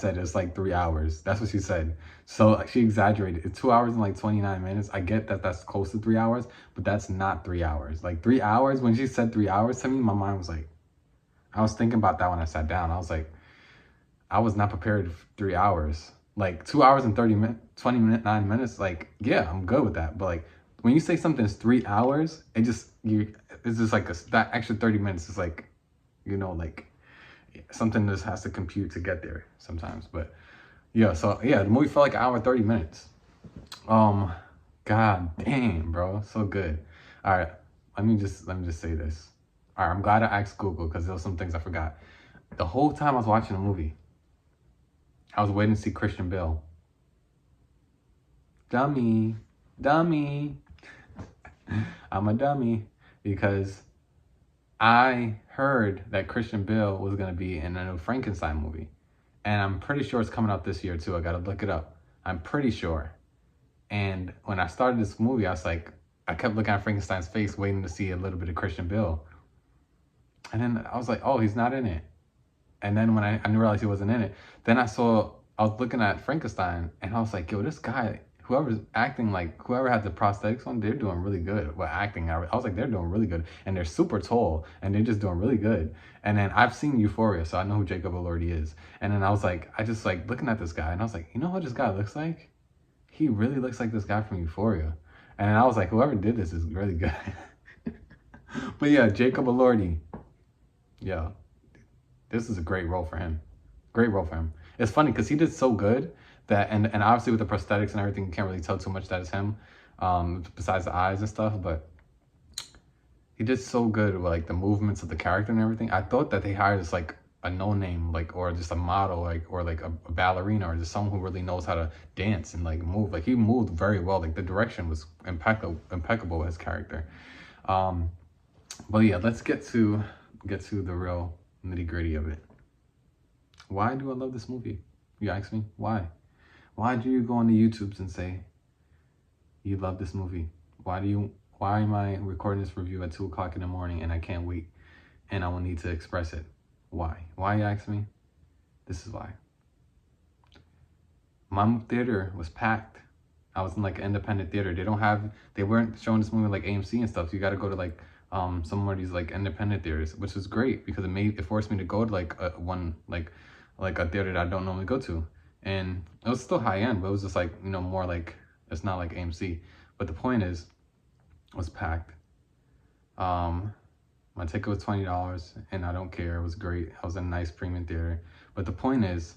said it's like 3 hours. That's what she said. So like, she exaggerated. It's 2 hours and like 29 minutes. I get that that's close to 3 hours, but that's not 3 hours. Like 3 hours, when she said 3 hours to me, my mind was like, I was thinking about that when I sat down. I was like, I was not prepared for 3 hours. Like 2 hours and 30 minutes, 29 minutes, like, yeah, I'm good with that. But like, when you say something's 3 hours, it's just like that extra 30 minutes is like, like something just has to compute to get there sometimes. But yeah, so yeah, the movie felt like an hour 30 minutes. God damn, bro, so good. All right, let me just say this. All right, I'm glad I asked Google because there were some things I forgot. The whole time I was watching the movie, I was waiting to see Christian Bale. Dummy. I'm a dummy because I heard that Christian Bale was gonna be in a new Frankenstein movie, and I'm pretty sure it's coming out this year too. I gotta look it up. I'm pretty sure. And when I started this movie, I kept looking at Frankenstein's face, waiting to see a little bit of Christian Bale, and then I was like, oh, he's not in it. And then when I didn't realize he wasn't in it, then I was looking at Frankenstein, and I was like, yo, this guy, whoever's acting, like whoever had the prosthetics on, they're doing really good with acting. I was like, they're doing really good, and they're super tall, and they're just doing really good. And then I've seen Euphoria, so I know who Jacob Elordi is. And then I just like looking at this guy, and I was like, you know what this guy looks like? He really looks like this guy from Euphoria. And then I was like, whoever did this is really good. But yeah, Jacob Elordi, yeah, this is a great role for him. Great role for him. It's funny because he did so good that, and obviously with the prosthetics and everything, you can't really tell too much that it's him, besides the eyes and stuff. But he did so good with like the movements of the character and everything. I thought that they hired just like a no-name, like, or just a model, like, or like a ballerina, or just someone who really knows how to dance and like move. Like he moved very well. Like the direction was impeccable with his character. But yeah, let's get to the real nitty-gritty of it. Why do I love this movie? You ask me? Why? Why do you go on the YouTubes and say you love this movie? Why am I recording this review at 2 o'clock in the morning and I can't wait and I will need to express it? Why? Why, you ask me? This is why. My theater was packed. I was in like an independent theater. They weren't showing this movie like AMC and stuff. So you got to go to like some of these like independent theaters, which was great because it forced me to go to like a theater that I don't normally go to. And it was still high end, but it was just like, more like, it's not like AMC. But the point is, it was packed. My ticket was $20 and I don't care. It was great. I was in a nice premium theater. But the point is,